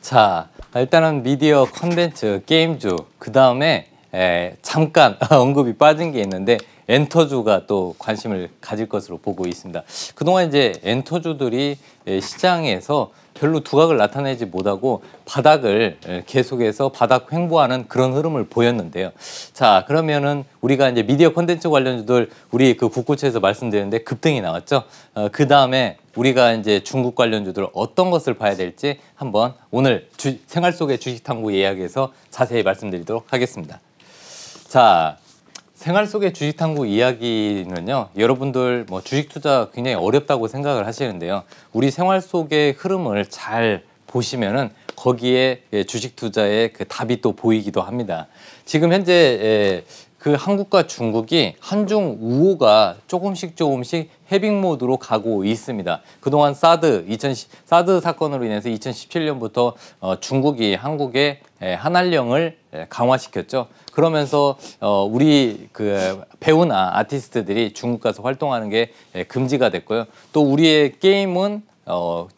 자, 일단은 미디어 컨텐츠 게임주 그 다음에 잠깐 언급이 빠진 게 있는데 엔터주가 또 관심을 가질 것으로 보고 있습니다. 그동안 이제 엔터주들이 시장에서 별로 두각을 나타내지 못하고 바닥을 계속해서 바닥 횡보하는 그런 흐름을 보였는데요. 자, 그러면은 우리가 이제 미디어 콘텐츠 관련주들 우리 그 국고채에서 말씀드렸는데 급등이 나왔죠. 그 다음에 우리가 이제 중국 관련주들 어떤 것을 봐야 될지 한번 오늘 생활 속의 주식 탐구 이야기에서 자세히 말씀드리도록 하겠습니다. 자, 생활 속의 주식 탐구 이야기는요, 여러분들 뭐 주식 투자 굉장히 어렵다고 생각을 하시는데요. 우리 생활 속의 흐름을 잘 보시면은 거기에 주식 투자의 그 답이 또 보이기도 합니다. 지금 현재 그 한국과 중국이 한중 우호가 조금씩 해빙 모드로 가고 있습니다. 그동안 사드 사건으로 인해서 2017년부터 중국이 한국의 한한령을 강화시켰죠. 그러면서 우리 그 배우나 아티스트들이 중국 가서 활동하는 게 금지가 됐고요. 또 우리의 게임은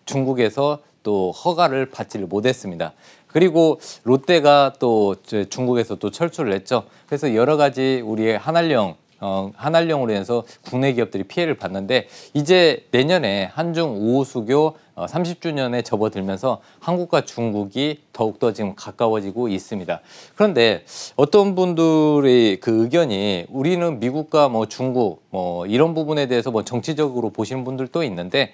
중국에서 또 허가를 받지를 못했습니다. 그리고 롯데가 또 중국에서 또 철수를 했죠. 그래서 여러 가지 우리의 한한령으로 인해서 국내 기업들이 피해를 봤는데 이제 내년에 한중 우호 수교 30주년에 접어들면서 한국과 중국이 더욱더 지금 가까워지고 있습니다. 그런데 어떤 분들의 그 의견이 우리는 미국과 뭐 중국 뭐 이런 부분에 대해서 뭐 정치적으로 보시는 분들도 있는데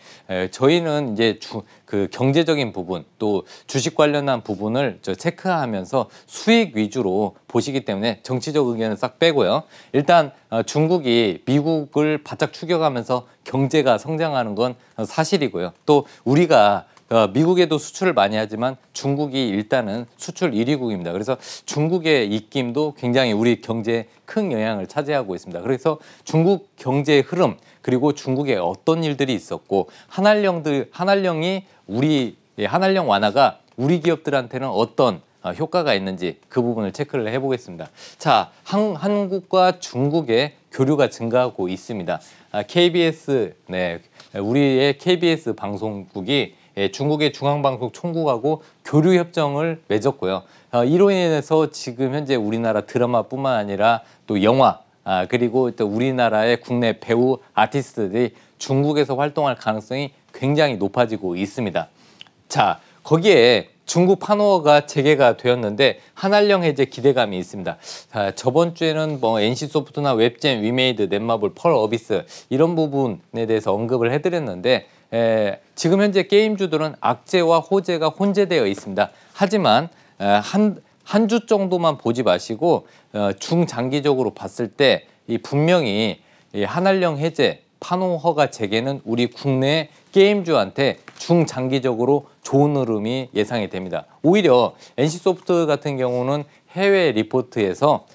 저희는 이제 그 경제적인 부분 또 주식 관련한 부분을 체크하면서 수익 위주로 보시기 때문에 정치적 의견을 싹 빼고요. 일단 중국이 미국을 바짝 추격하면서 경제가 성장하는 건 사실이고요. 또 우리가 미국에도 수출을 많이 하지만 중국이 일단은 수출 1위국입니다. 그래서 중국의 입김도 굉장히 우리 경제에 큰 영향을 차지하고 있습니다. 그래서 중국 경제의 흐름 그리고 중국에 어떤 일들이 있었고 한한령이 한한령 완화가 우리 기업들한테는 어떤 효과가 있는지 그 부분을 체크를 해보겠습니다. 자, 한국과 중국의 교류가 증가하고 있습니다. KBS, 우리의 KBS 방송국이 중국의 중앙방송 총국하고 교류 협정을 맺었고요. 이로 인해서 지금 현재 우리나라 드라마뿐만 아니라 또 영화 그리고 또 우리나라의 국내 배우 아티스트들이 중국에서 활동할 가능성이 굉장히 높아지고 있습니다. 자, 거기에 중국 판호가 재개가 되었는데 한한령 해제 기대감이 있습니다. 저번 주에는 뭐 NC소프트나 웹젠, 위메이드, 넷마블, 펄 어비스 이런 부분에 대해서 언급을 해드렸는데 지금 현재 게임주들은 악재와 호재가 혼재되어 있습니다. 하지만 한 주 정도만 보지 마시고 중장기적으로 봤을 때 분명히 한한령 해제, 판호 허가 재개는 우리 국내 게임주한테 중장기적으로 좋은 흐름이 예상이 됩니다. 오히려 NC소프트 같은 경우는 해외 리포트에서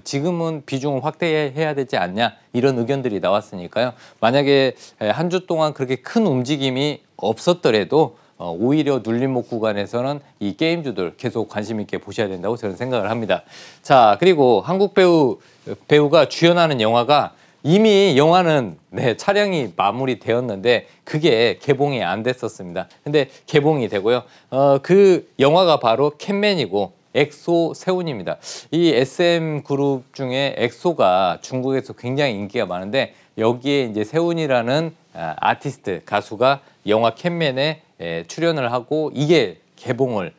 지금은 비중을 확대해야 되지 않냐 이런 의견들이 나왔으니까요. 만약에 한 주 동안 그렇게 큰 움직임이 없었더라도 오히려 눌림목 구간에서는 이 게임주들 계속 관심 있게 보셔야 된다고 저는 생각을 합니다. 자, 그리고 한국 배우가 주연하는 영화가 이미 영화는 촬영이 마무리되었는데 그게 개봉이 안 됐었습니다. 근데 개봉이 되고요. 그 영화가 바로 캣맨이고 엑소 세훈입니다. 이 SM 그룹 중에 엑소가 중국에서 굉장히 인기가 많은데 여기에 이제 세훈이라는 아티스트 가수가 영화 캣맨에 출연을 하고 이게 개봉을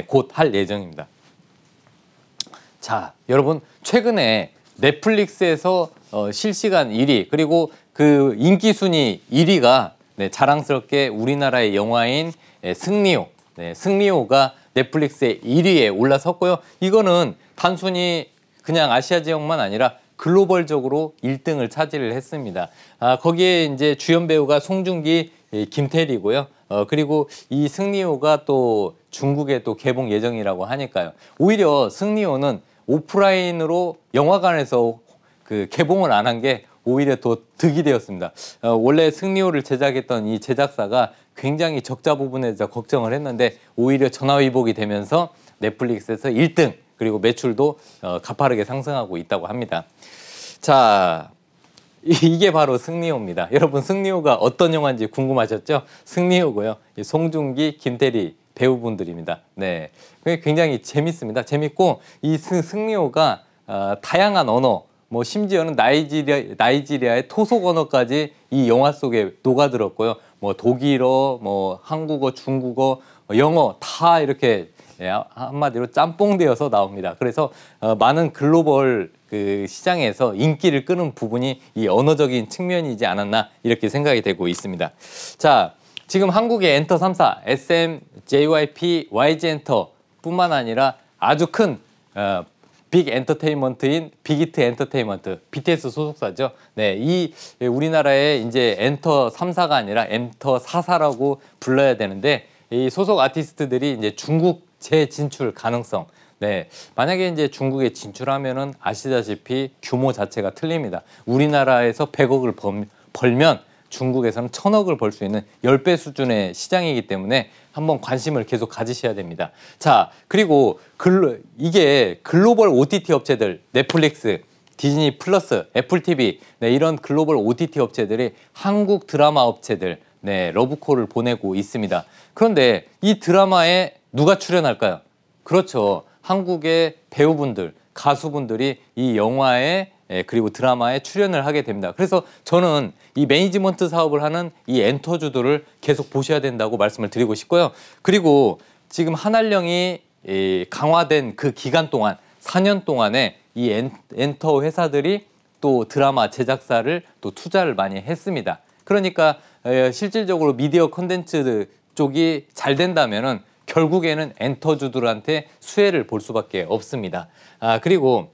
곧 할 예정입니다. 자, 여러분 최근에 넷플릭스에서 실시간 1위 그리고 그 인기 순위 1위가 자랑스럽게 우리나라의 영화인 승리호, 승리호가 넷플릭스의 1위에 올라섰고요. 이거는 단순히 그냥 아시아 지역만 아니라 글로벌적으로 1등을 차지를 했습니다. 거기에 이제 주연 배우가 송중기, 김태리고요. 그리고 이 승리호가 또 중국에 또 개봉 예정이라고 하니까요. 오히려 승리호는 오프라인으로 영화관에서 그 개봉을 안 한 게 오히려 더 득이 되었습니다. 원래 승리호를 제작했던 이 제작사가 굉장히 적자 부분에 대해서 걱정을 했는데 오히려 전화위복이 되면서 넷플릭스에서 1등 그리고 매출도 가파르게 상승하고 있다고 합니다. 자, 이게 바로 승리호입니다. 여러분 승리호가 어떤 영화인지 궁금하셨죠? 승리호고요. 송중기, 김태리 배우분들입니다. 네, 굉장히 재밌습니다. 재밌고 이 승리호가 다양한 언어, 뭐 심지어는 나이지리아의 토속 언어까지 이 영화 속에 녹아들었고요. 뭐 독일어, 뭐 한국어, 중국어, 영어 다 이렇게 한마디로 짬뽕되어서 나옵니다. 그래서 많은 글로벌 그 시장에서 인기를 끄는 부분이 이 언어적인 측면이지 않았나 이렇게 생각이 되고 있습니다. 자, 지금 한국의 엔터 3사, SM, JYP, YG엔터뿐만 아니라 아주 큰 빅 엔터테인먼트인 빅히트 엔터테인먼트, BTS 소속사죠. 네, 이 우리나라의 이제 엔터 3사가 아니라 엔터 4사라고 불러야 되는데 이 소속 아티스트들이 이제 중국 재진출 가능성. 네, 만약에 이제 중국에 진출하면은 아시다시피 규모 자체가 틀립니다. 우리나라에서 100억을 벌면 중국에서는 1000억을 벌 수 있는 10배 수준의 시장이기 때문에 한번 관심을 계속 가지셔야 됩니다. 자, 그리고 이게 글로벌 OTT 업체들, 넷플릭스, 디즈니 플러스, 애플 TV, 네, 이런 글로벌 OTT 업체들이 한국 드라마 업체들, 네, 러브콜을 보내고 있습니다. 그런데 이 드라마에 누가 출연할까요? 그렇죠. 한국의 배우분들, 가수분들이 이 영화에 그리고 드라마에 출연을 하게 됩니다. 그래서 저는 이 매니지먼트 사업을 하는 이 엔터주들을 계속 보셔야 된다고 말씀을 드리고 싶고요. 그리고 지금 한알령이 강화된 그 기간 동안 4년 동안에 이 엔터 회사들이 또 드라마 제작사를 또 투자를 많이 했습니다. 그러니까 실질적으로 미디어 콘텐츠 쪽이 잘 된다면은 결국에는 엔터주들한테 수혜를 볼 수밖에 없습니다. 그리고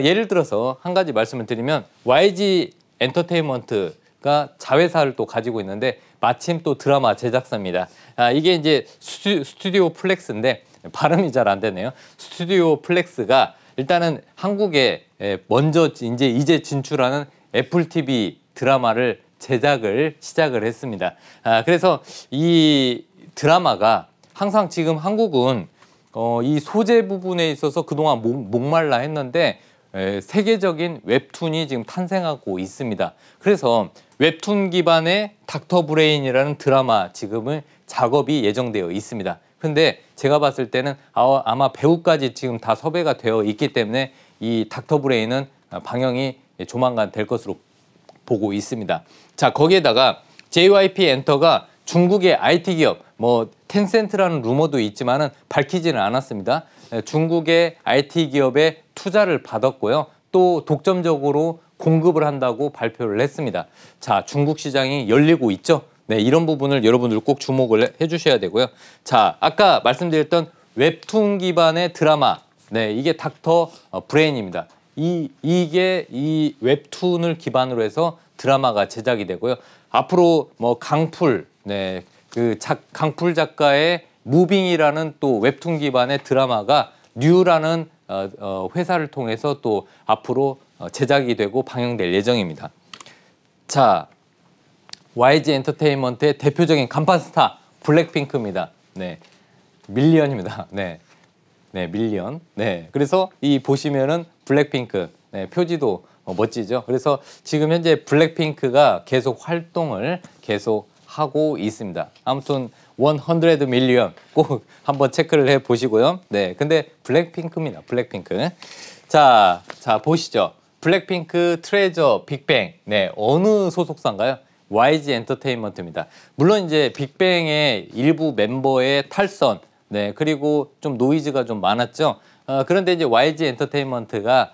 예를 들어서 한 가지 말씀을 드리면 YG 엔터테인먼트가 자회사를 또 가지고 있는데 마침 또 드라마 제작사입니다. 이게 이제 스튜디오 플렉스인데 발음이 잘 안 되네요. 스튜디오 플렉스가 일단은 한국에 먼저 이제 진출하는 애플 TV 드라마를 제작을 시작을 했습니다. 그래서 이 드라마가 항상 지금 한국은 이 소재 부분에 있어서 그동안 목말라 했는데 세계적인 웹툰이 지금 탄생하고 있습니다. 그래서 웹툰 기반의 닥터 브레인이라는 드라마 지금은 작업이 예정되어 있습니다. 근데 제가 봤을 때는 아마 배우까지 지금 다 섭외가 되어 있기 때문에 이 닥터 브레인은 방영이 조만간 될 것으로 보고 있습니다. 자, 거기에다가 JYP 엔터가 중국의 IT 기업, 뭐 텐센트라는 루머도 있지만은 밝히지는 않았습니다. 중국의 IT 기업에 투자를 받았고요. 또 독점적으로 공급을 한다고 발표를 했습니다. 자, 중국 시장이 열리고 있죠. 네, 이런 부분을 여러분들 꼭 주목을 해주셔야 되고요. 자, 아까 말씀드렸던 웹툰 기반의 드라마, 네, 이게 닥터 브레인입니다. 이게 이 웹툰을 기반으로 해서 드라마가 제작이 되고요. 앞으로 뭐 강풀, 네, 강풀 작가의 무빙이라는 또 웹툰 기반의 드라마가 뉴라는 회사를 통해서 또 앞으로 제작이 되고 방영될 예정입니다. 자, YG 엔터테인먼트의 대표적인 간판 스타 블랙핑크입니다. 네, 밀리언입니다. 네, 네, 밀리언. 네, 그래서 이 보시면은 블랙핑크, 네, 표지도 멋지죠. 그래서 지금 현재 블랙핑크가 계속 활동을 계속 하고 있습니다. 아무튼 100 밀리언 꼭 한번 체크를 해 보시고요. 네, 근데 블랙핑크입니다. 블랙핑크. 자 보시죠. 블랙핑크, 트레저, 빅뱅. 네, 어느 소속사인가요? YG 엔터테인먼트입니다. 물론 이제 빅뱅의 일부 멤버의 탈선, 네, 그리고 좀 노이즈가 좀 많았죠. 그런데 이제 YG 엔터테인먼트가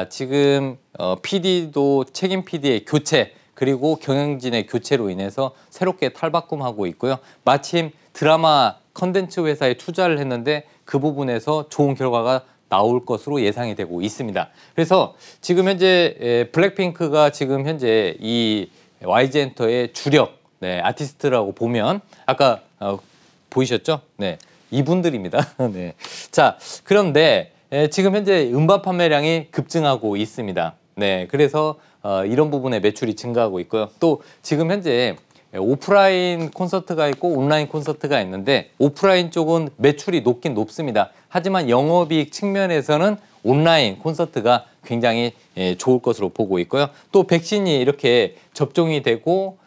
지금 PD도 책임 PD의 교체, 그리고 경영진의 교체로 인해서 새롭게 탈바꿈하고 있고요. 마침 드라마 컨텐츠 회사에 투자를 했는데 그 부분에서 좋은 결과가 나올 것으로 예상이 되고 있습니다. 그래서 지금 현재 블랙핑크가 지금 현재 이 YG엔터의 주력, 네, 아티스트라고 보면 아까 보이셨죠? 네, 이분들입니다. 네. 자, 그런데 지금 현재 음반 판매량이 급증하고 있습니다. 네, 그래서 이런 부분에 매출이 증가하고 있고요. 또 지금 현재 오프라인 콘서트가 있고 온라인 콘서트가 있는데 오프라인 쪽은 매출이 높긴 높습니다. 하지만 영업이익 측면에서는 온라인 콘서트가 굉장히 좋을 것으로 보고 있고요. 또 백신이 이렇게 접종이 되고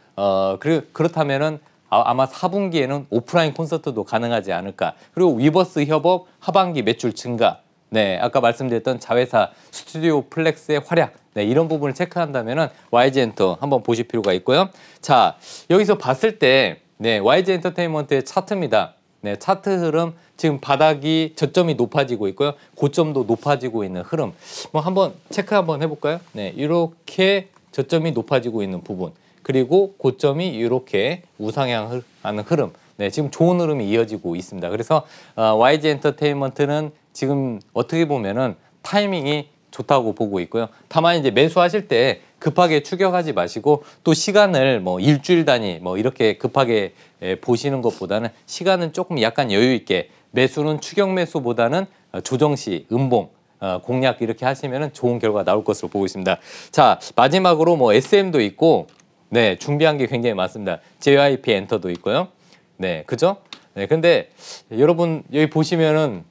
그렇다면은 아마 4분기에는 오프라인 콘서트도 가능하지 않을까. 그리고 위버스 협업 하반기 매출 증가. 네, 아까 말씀드렸던 자회사 스튜디오 플렉스의 활약. 네, 이런 부분을 체크한다면은 YG 엔터 한번 보실 필요가 있고요. 자, 여기서 봤을 때 네, YG 엔터테인먼트의 차트입니다. 네, 차트 흐름 지금 바닥이 저점이 높아지고 있고요. 고점도 높아지고 있는 흐름. 뭐 한번 체크 한번 해볼까요? 네, 이렇게 저점이 높아지고 있는 부분. 그리고 고점이 이렇게 우상향하는 흐름. 네, 지금 좋은 흐름이 이어지고 있습니다. 그래서 YG 엔터테인먼트는 지금 어떻게 보면은 타이밍이 좋다고 보고 있고요. 다만 이제 매수하실 때 급하게 추격하지 마시고 또 시간을 뭐 일주일 단위 뭐 이렇게 급하게 보시는 것보다는 시간은 조금 약간 여유 있게 매수는 추격 매수보다는 조정시, 음봉 공략 이렇게 하시면은 좋은 결과 나올 것으로 보고 있습니다. 자, 마지막으로 뭐 SM도 있고 네, 준비한 게 굉장히 많습니다. JYP 엔터도 있고요. 네, 그죠? 네, 근데 여러분 여기 보시면은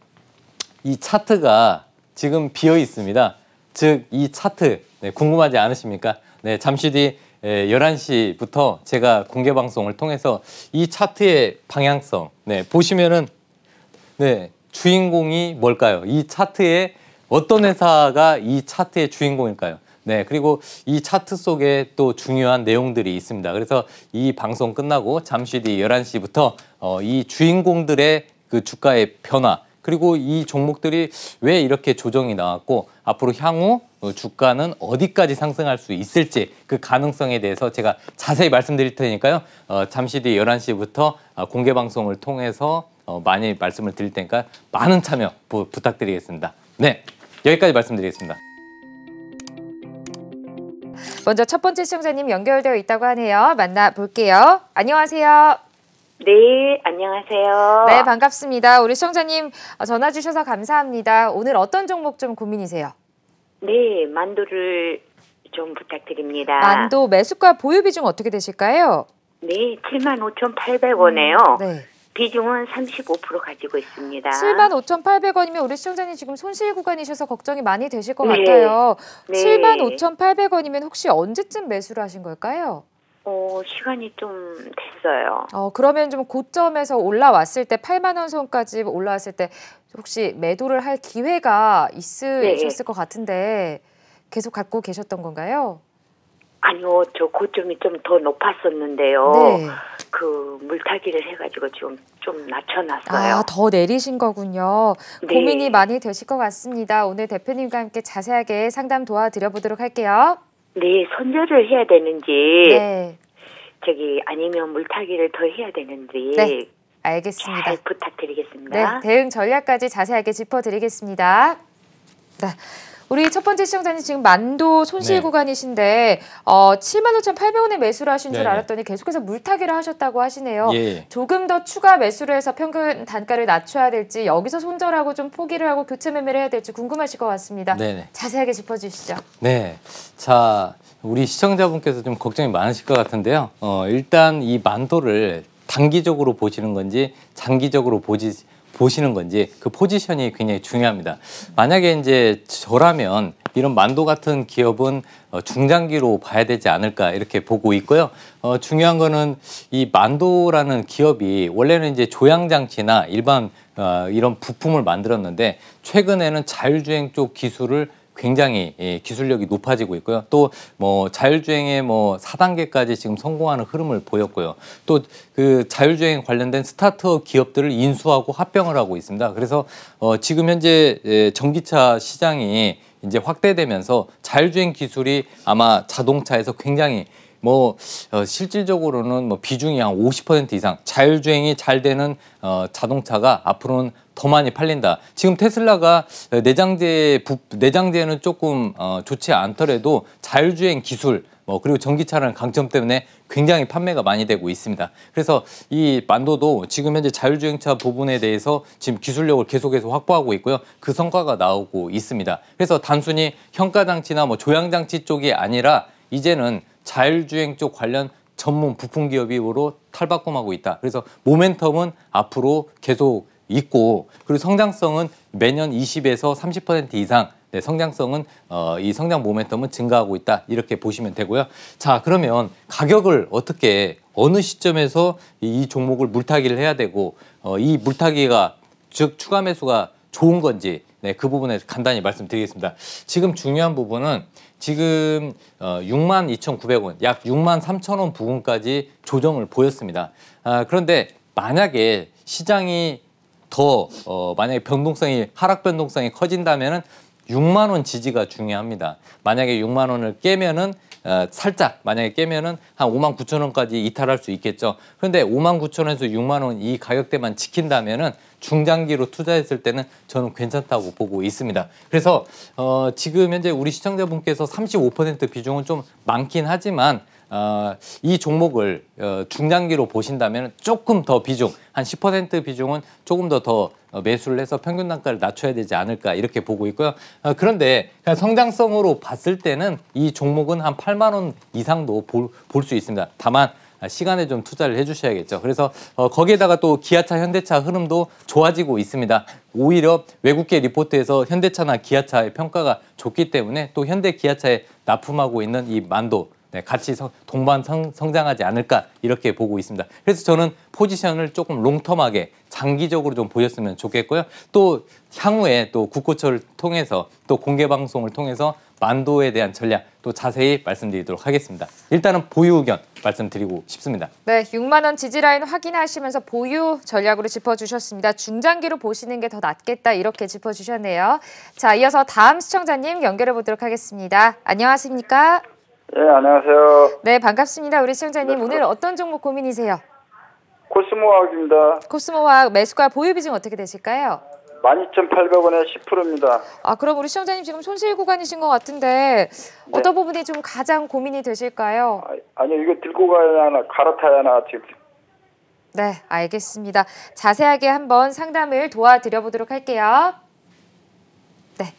이 차트가 지금 비어 있습니다. 즉, 이 차트 네, 궁금하지 않으십니까? 네, 잠시 뒤 11시부터 제가 공개 방송을 통해서 이 차트의 방향성 네, 보시면은 네, 주인공이 뭘까요? 이 차트에 어떤 회사가 이 차트의 주인공일까요? 네, 그리고 이 차트 속에 또 중요한 내용들이 있습니다. 그래서 이 방송 끝나고 잠시 뒤 11시부터 이 주인공들의 그 주가의 변화 그리고 이 종목들이 왜 이렇게 조정이 나왔고 앞으로 향후 주가는 어디까지 상승할 수 있을지 그 가능성에 대해서 제가 자세히 말씀드릴 테니까요. 잠시 뒤 11시부터 공개 방송을 통해서 많이 말씀을 드릴 테니까 많은 참여 부탁드리겠습니다. 네, 여기까지 말씀드리겠습니다. 먼저 첫 번째 시청자님 연결되어 있다고 하네요. 만나볼게요. 안녕하세요. 네, 안녕하세요. 네, 반갑습니다. 우리 시청자님 전화 주셔서 감사합니다. 오늘 어떤 종목 좀 고민이세요? 네, 만두를 좀 부탁드립니다. 만두 매수가 보유 비중 어떻게 되실까요? 네, 75,800원에요. 네. 비중은 35% 가지고 있습니다. 75,800원이면 우리 시청자님 지금 손실 구간이셔서 걱정이 많이 되실 것 네. 같아요. 네. 75,800원이면 혹시 언제쯤 매수를 하신 걸까요? 시간이 좀 됐어요. 그러면 좀 고점에서 올라왔을 때 8만 원 선까지 올라왔을 때 혹시 매도를 할 기회가 있으셨을 것 같은데 계속 갖고 계셨던 건가요? 아니요, 저 고점이 좀 더 높았었는데요. 네. 그 물타기를 해가지고 좀 낮춰놨어요. 더 내리신 거군요. 네. 고민이 많이 되실 것 같습니다. 오늘 대표님과 함께 자세하게 상담 도와드려보도록 할게요. 네, 손절을 해야 되는지, 네. 아니면 물타기를 더 해야 되는지. 네, 알겠습니다. 잘 부탁드리겠습니다. 네, 대응 전략까지 자세하게 짚어드리겠습니다. 네. 우리 첫 번째 시청자님 지금 만두 손실 네. 구간이신데 75,800원에 매수를 하신 줄 네네. 알았더니 계속해서 물타기를 하셨다고 하시네요. 예. 조금 더 추가 매수를 해서 평균 단가를 낮춰야 될지 여기서 손절하고 좀 포기를 하고 교체 매매를 해야 될지 궁금하실 것 같습니다. 네네. 자세하게 짚어주시죠. 네. 자, 우리 시청자분께서 좀 걱정이 많으실 것 같은데요. 일단 이 만도를 단기적으로 보시는 건지 장기적으로 보시는 건지 그 포지션이 굉장히 중요합니다. 만약에 이제 저라면 이런 만도 같은 기업은 중장기로 봐야 되지 않을까 이렇게 보고 있고요. 중요한 거는 이 만도라는 기업이 원래는 이제 조향장치나 일반 이런 부품을 만들었는데 최근에는 자율주행 쪽 기술을 굉장히 기술력이 높아지고 있고요. 또 뭐 자율주행의 뭐 4단계까지 지금 성공하는 흐름을 보였고요. 또 그 자율주행 관련된 스타트업 기업들을 인수하고 합병을 하고 있습니다. 그래서 지금 현재 전기차 시장이 이제 확대되면서 자율주행 기술이 아마 자동차에서 굉장히 실질적으로는 비중이 한 50% 이상 자율주행이 잘 되는 자동차가 앞으로는 더 많이 팔린다. 지금 테슬라가 내장재는 조금 좋지 않더라도 자율주행 기술 그리고 전기차라는 강점 때문에 굉장히 판매가 많이 되고 있습니다. 그래서 이 만도도 지금 현재 자율주행차 부분에 대해서 지금 기술력을 계속해서 확보하고 있고요. 그 성과가 나오고 있습니다. 그래서 단순히 현가장치나 조향장치 쪽이 아니라 이제는 자율주행 쪽 관련 전문 부품 기업으로 탈바꿈하고 있다. 그래서 모멘텀은 앞으로 계속 있고 그리고 성장성은 매년 20에서 30% 이상 성장성은 이 성장 모멘텀은 증가하고 있다. 이렇게 보시면 되고요. 자, 그러면 가격을 어떻게 어느 시점에서 이 종목을 물타기를 해야 되고 이 물타기가 즉 추가 매수가 좋은 건지 네, 그 부분에 간단히 말씀드리겠습니다. 지금 중요한 부분은 지금 62,900원, 약 63,000원 부근까지 조정을 보였습니다. 그런데 만약에 시장이 더 만약에 변동성이 하락 변동성이 커진다면은 6만 원 지지가 중요합니다. 만약에 6만 원을 깨면은 살짝 만약에 깨면은 한 59,000원까지 이탈할 수 있겠죠. 그런데 59,000원에서 6만 원 이 가격대만 지킨다면은 중장기로 투자했을 때는 저는 괜찮다고 보고 있습니다. 그래서 지금 현재 우리 시청자분께서 35% 비중은 좀 많긴 하지만 이 종목을 중장기로 보신다면 조금 더 비중, 한 10% 비중은 조금 더 매수를 해서 평균 단가를 낮춰야 되지 않을까 이렇게 보고 있고요. 그런데 그냥 성장성으로 봤을 때는 이 종목은 한 8만 원 이상도 볼 수 있습니다. 다만 시간에 좀 투자를 해주셔야겠죠. 그래서 거기에다가 또 기아차, 현대차 흐름도 좋아지고 있습니다. 오히려 외국계 리포트에서 현대차나 기아차의 평가가 좋기 때문에 또 현대 기아차에 납품하고 있는 이 만도 네, 같이 동반 성장하지 않을까 이렇게 보고 있습니다. 그래서 저는 포지션을 조금 롱텀하게 장기적으로 좀 보였으면 좋겠고요. 또 향후에 또 국고처를 통해서 또 공개 방송을 통해서 만도에 대한 전략 또 자세히 말씀드리도록 하겠습니다. 일단은 보유 의견 말씀드리고 싶습니다. 네, 6만 원 지지 라인 확인하시면서 보유 전략으로 짚어주셨습니다. 중장기로 보시는 게 더 낫겠다 이렇게 짚어주셨네요. 자, 이어서 다음 시청자님 연결해 보도록 하겠습니다. 안녕하십니까? 네, 안녕하세요. 네, 반갑습니다. 우리 시청자님 오늘 어떤 종목 고민이세요? 코스모화학입니다. 코스모화학 매수가 보유 비중 어떻게 되실까요? 12,800원에 10%입니다. 그럼 우리 시청자님 지금 손실 구간이신 것 같은데 어떤 부분이 좀 가장 고민이 되실까요? 아니요, 이거 들고 가야 하나 갈아타야 하나 지금. 네, 알겠습니다. 자세하게 한번 상담을 도와드려 보도록 할게요. 네.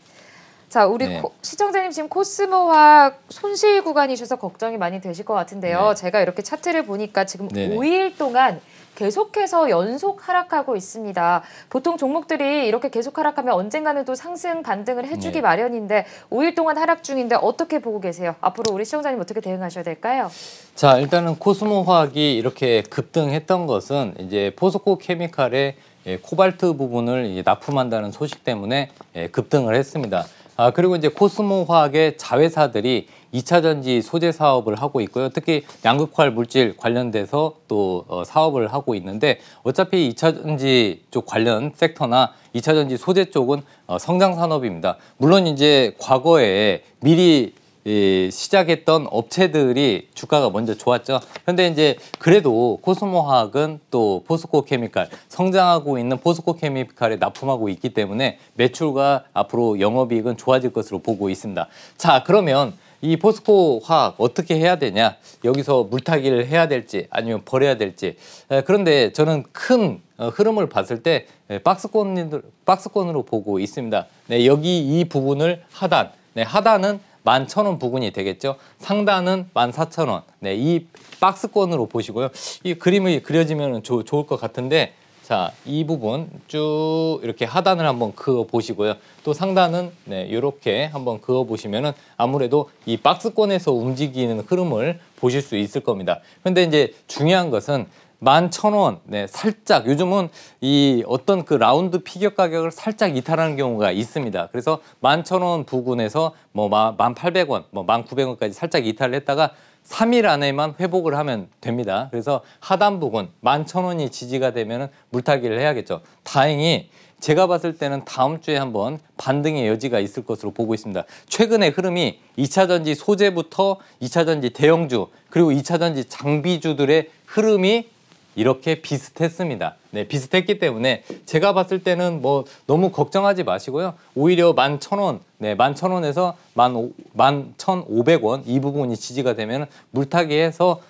자, 우리 네. 시청자님 지금 코스모화학 손실 구간이셔서 걱정이 많이 되실 것 같은데요. 네. 제가 이렇게 차트를 보니까 지금 네네. 5일 동안 계속해서 연속 하락하고 있습니다. 보통 종목들이 이렇게 계속 하락하면 언젠가는 또 상승 반등을 해주기 네. 마련인데 5일 동안 하락 중인데 어떻게 보고 계세요? 앞으로 우리 시청자님 어떻게 대응하셔야 될까요? 자, 일단은 코스모 화학이 이렇게 급등했던 것은 이제 포스코 케미칼의 코발트 부분을 이제 납품한다는 소식 때문에 급등을 했습니다. 그리고 이제 코스모 화학의 자회사들이 2차 전지 소재 사업을 하고 있고요. 특히 양극화 물질 관련돼서 또 사업을 하고 있는데 어차피 2차 전지 쪽 관련 섹터나 2차 전지 소재 쪽은 성장 산업입니다. 물론 이제 과거에 미리 시작했던 업체들이 주가가 먼저 좋았죠. 그런데 이제 그래도 코스모 화학은 또 포스코 케미칼 성장하고 있는 포스코 케미칼에 납품하고 있기 때문에 매출과 앞으로 영업이익은 좋아질 것으로 보고 있습니다. 자, 그러면 이 포스코 화학 어떻게 해야 되냐? 여기서 물타기를 해야 될지 아니면 버려야 될지. 그런데 저는 큰 흐름을 봤을 때 박스권으로 보고 있습니다. 네, 여기 이 부분을 하단, 네, 하단은 11,000원 부근이 되겠죠. 상단은 14,000원. 네, 이 박스권으로 보시고요. 이 그림이 그려지면 좋을 것 같은데, 자, 이 부분 쭉 이렇게 하단을 한번 그어 보시고요. 또 상단은 네, 이렇게 한번 그어 보시면은 아무래도 이 박스권에서 움직이는 흐름을 보실 수 있을 겁니다. 근데 이제 중요한 것은 11,000원, 네, 살짝 요즘은 이 어떤 그 라운드 피겨 가격을 살짝 이탈하는 경우가 있습니다. 그래서 11,000원 부근에서 뭐 1,800원, 뭐 1,900원까지 살짝 이탈을 했다가 3일 안에만 회복을 하면 됩니다. 그래서 하단 부근 11,000원이 지지가 되면 물타기를 해야겠죠. 다행히 제가 봤을 때는 다음 주에 한번 반등의 여지가 있을 것으로 보고 있습니다. 최근의 흐름이 2차 전지 소재부터 2차 전지 대형주 그리고 2차 전지 장비주들의 흐름이 이렇게 비슷했습니다. 네, 비슷했기 때문에 제가 봤을 때는 뭐 너무 걱정하지 마시고요. 오히려 11,000원, 네, 11,000원에서 11,500원 이 부분이 지지가 되면 물타기해서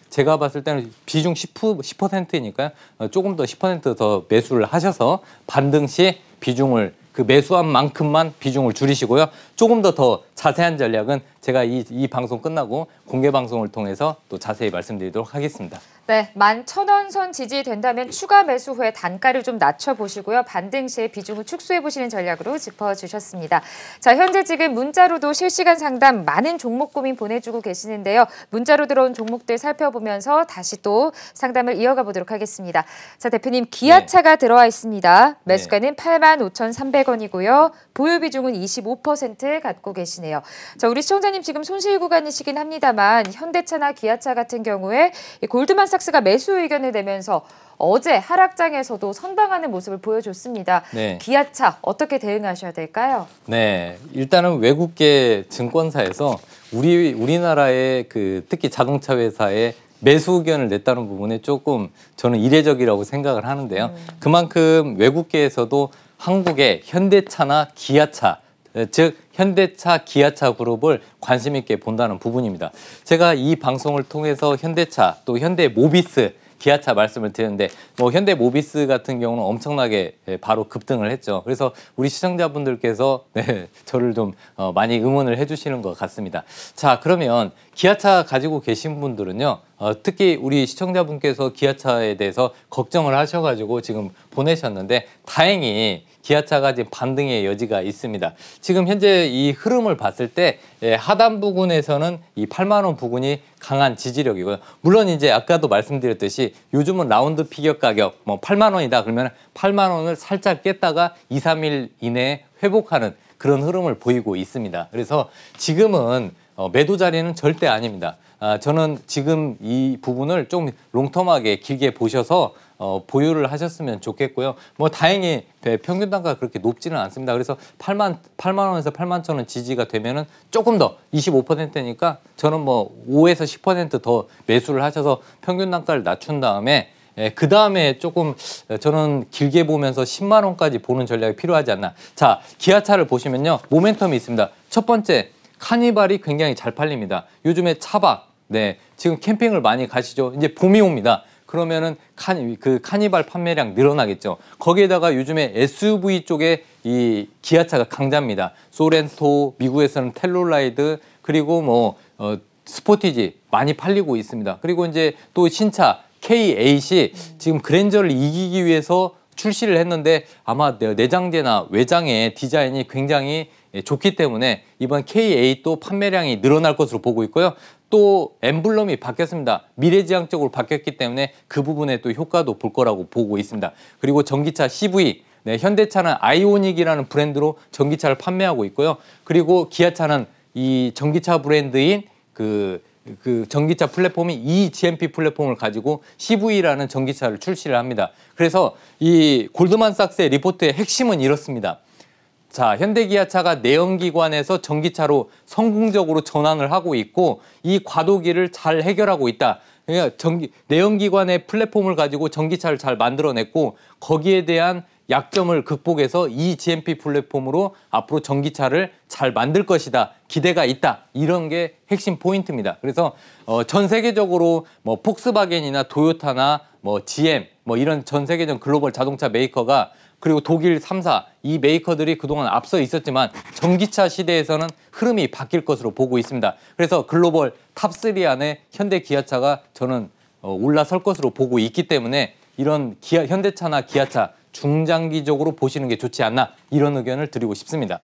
제가 봤을 때는 비중 10%니까요. 조금 더 10% 더 매수를 하셔서 반등 시 비중을 그 매수한 만큼만 비중을 줄이시고요. 조금 더 자세한 전략은 제가 이 방송 끝나고 공개 방송을 통해서 또 자세히 말씀드리도록 하겠습니다. 네, 11,000원 선 지지된다면 추가 매수 후에 단가를 좀 낮춰보시고요. 반등 시에 비중을 축소해보시는 전략으로 짚어주셨습니다. 자, 현재 지금 문자로도 실시간 상담 많은 종목 고민 보내주고 계시는데요. 문자로 들어온 종목들 살펴보면서 다시 또 상담을 이어가 보도록 하겠습니다. 자, 대표님, 기아차가 들어와 있습니다. 매수가는 85,300원이고요. 보유 비중은 25% 갖고 계시네요. 자, 우리 시청자님 지금 손실 구간이시긴 합니다만 현대차나 기아차 같은 경우에 골드만삭스가 매수 의견을 내면서 어제 하락장에서도 선방하는 모습을 보여줬습니다. 네. 기아차 어떻게 대응하셔야 될까요? 네, 일단은 외국계 증권사에서 우리나라의 특히 자동차 회사의 매수 의견을 냈다는 부분에 조금 저는 이례적이라고 생각을 하는데요. 그만큼 외국계에서도 한국의 현대차나 기아차, 즉 현대차, 기아차 그룹을 관심 있게 본다는 부분입니다. 제가 이 방송을 통해서 현대차 또 현대모비스, 기아차 말씀을 드렸는데 현대모비스 같은 경우는 엄청나게 바로 급등을 했죠. 그래서 우리 시청자분들께서 저를 좀 많이 응원을 해주시는 것 같습니다. 자, 그러면 기아차 가지고 계신 분들은요. 특히 우리 시청자분께서 기아차에 대해서 걱정을 하셔가지고 지금 보내셨는데 다행히 기아차가 지금 반등의 여지가 있습니다. 지금 현재 이 흐름을 봤을 때 하단 부근에서는 이 8만 원 부근이 강한 지지력이고요. 물론 이제 아까도 말씀드렸듯이 요즘은 라운드 피겨 가격 8만 원이다 그러면 8만 원을 살짝 깼다가 2, 3일 이내에 회복하는 그런 흐름을 보이고 있습니다. 그래서 지금은 매도 자리는 절대 아닙니다. 저는 지금 이 부분을 좀 롱텀하게 길게 보셔서 보유를 하셨으면 좋겠고요. 다행히 평균 단가가 그렇게 높지는 않습니다. 그래서 8만 원에서 8만 천 원 지지가 되면은 조금 더 25%니까 저는 5에서 10% 더 매수를 하셔서 평균 단가를 낮춘 다음에 그 다음에 조금 저는 길게 보면서 10만 원까지 보는 전략이 필요하지 않나. 자, 기아차를 보시면요. 모멘텀이 있습니다. 첫 번째, 카니발이 굉장히 잘 팔립니다. 요즘에 차박, 지금 캠핑을 많이 가시죠. 이제 봄이 옵니다. 그러면은 카니발 판매량 늘어나겠죠. 거기에다가 요즘에 SUV 쪽에 이 기아차가 강자입니다. 소렌토, 미국에서는 텔로라이드, 그리고 스포티지 많이 팔리고 있습니다. 그리고 이제 또 신차 K8이 지금 그랜저를 이기기 위해서 출시를 했는데 아마 내장재나 외장의 디자인이 굉장히 좋기 때문에 이번 K8도 판매량이 늘어날 것으로 보고 있고요. 또 엠블럼이 바뀌었습니다. 미래지향적으로 바뀌었기 때문에 그 부분에 또 효과도 볼 거라고 보고 있습니다. 그리고 전기차 CV, 현대차는 아이오닉이라는 브랜드로 전기차를 판매하고 있고요. 그리고 기아차는 이 전기차 브랜드인 그 전기차 플랫폼이 eGMP 플랫폼을 가지고 CV라는 전기차를 출시를 합니다. 그래서 이 골드만삭스의 리포트의 핵심은 이렇습니다. 자, 현대기아차가 내연기관에서 전기차로 성공적으로 전환을 하고 있고 이 과도기를 잘 해결하고 있다. 그러니까 내연기관의 플랫폼을 가지고 전기차를 잘 만들어냈고 거기에 대한 약점을 극복해서 eGMP 플랫폼으로 앞으로 전기차를 잘 만들 것이다. 기대가 있다. 이런 게 핵심 포인트입니다. 그래서 전 세계적으로 폭스바겐이나 도요타나 GM 이런 전 세계적 글로벌 자동차 메이커가 그리고 독일 3사 이 메이커들이 그동안 앞서 있었지만 전기차 시대에서는 흐름이 바뀔 것으로 보고 있습니다. 그래서 글로벌 탑3 안에 현대 기아차가 저는 올라설 것으로 보고 있기 때문에 이런 현대차나 기아차 중장기적으로 보시는 게 좋지 않나 이런 의견을 드리고 싶습니다.